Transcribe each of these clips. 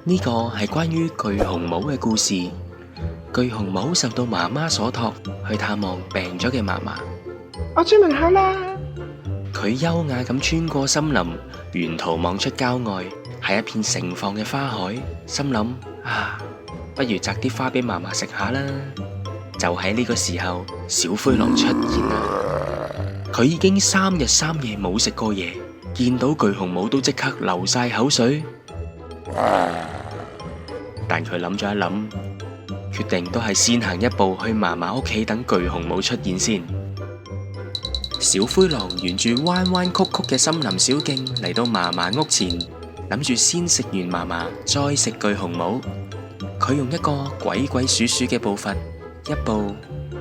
呢個係關於巨紅帽嘅故事。巨紅帽受到媽媽所託去探望病咗嘅嫲嫲。我出門口啦。佢優雅咁穿過森林，沿途望出郊外，係一片盛放嘅花海，心諗啊，不如摘啲花俾嫲嫲食下啦。就喺呢個時候，小灰狼出現啦。佢已經3日3夜冇食過嘢，見到巨紅帽都即刻流晒口水。但佢諗咗一諗，決定都係先行一步去嫲嫲屋企等巨紅帽出現先。小灰狼沿住彎彎曲曲嘅森林小徑嚟到嫲嫲屋前，諗住先食完嫲嫲，再食巨紅帽。佢用一個鬼鬼祟祟嘅步伐，一步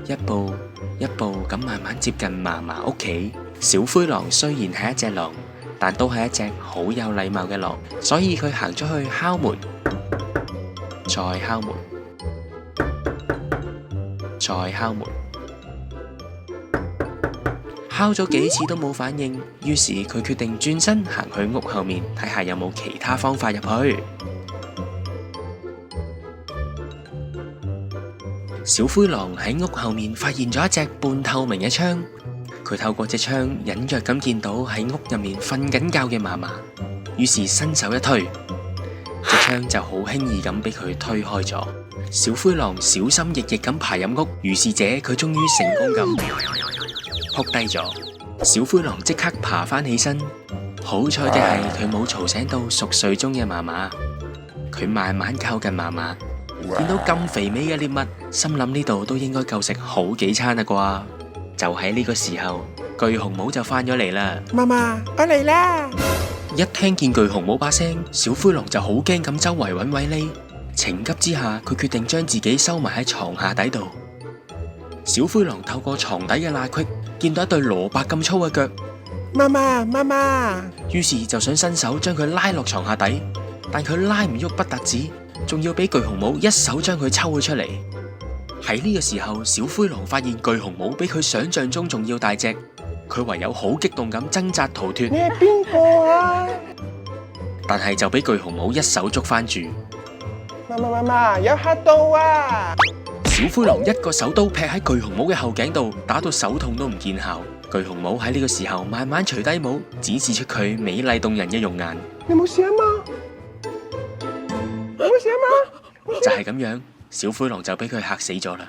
一步一步咁慢慢接近嫲嫲屋企。小灰狼雖然係一隻狼，但都係一隻好有禮貌嘅狼，所以佢行咗去敲門，再敲門，再敲門，敲咗幾次都冇反應，於是佢決定轉身行去屋後面睇下有冇其他方法入去。小灰狼喺屋後面發現咗一隻半透明嘅窗，佢透過隻窗隱約咁見到喺屋入面瞓緊覺嘅嫲嫲，於是伸手一推，隻窗就好輕易咁俾佢推開咗。小灰狼小心翼翼咁爬入屋，如是者佢終於成功咁撲低咗。小灰狼即刻爬返起身，好彩嘅係佢冇嘈醒到熟睡中嘅嫲嫲。佢慢慢靠近嫲嫲，見到咁肥美嘅獵物，心諗呢度都應該夠食好幾餐啦啩。就喺呢個時候，巨紅帽就返咗嚟啦。嫲嫲，我嚟啦！一聽見巨紅帽把聲，小灰狼就好驚咁周圍揾位匿。情急之下，佢決定將自己收埋喺床下底度。小灰狼透過床底嘅罅隙，見到一對蘿蔔咁粗嘅腳。嫲嫲，嫲嫲，於是就想伸手將佢拉落床下底，但佢拉唔喐不特止，仲要俾巨紅帽一手將佢抽咗出嚟。喺呢個時候，小灰狼發現巨紅帽比佢想象中仲要大隻，佢唯有好激動咁掙扎逃脫。你係邊個啊？但係就俾巨紅帽一手捉翻住。嫲嫲，有嚇到啊！小灰狼一個手刀劈喺巨紅帽嘅後頸度，打到手痛都唔見效。巨紅帽喺呢個時候慢慢除低帽，展示出佢美麗動人嘅容顏。你冇事啊嘛？你冇事啊嘛？就係咁樣，小灰狼就俾佢嚇死咗啦。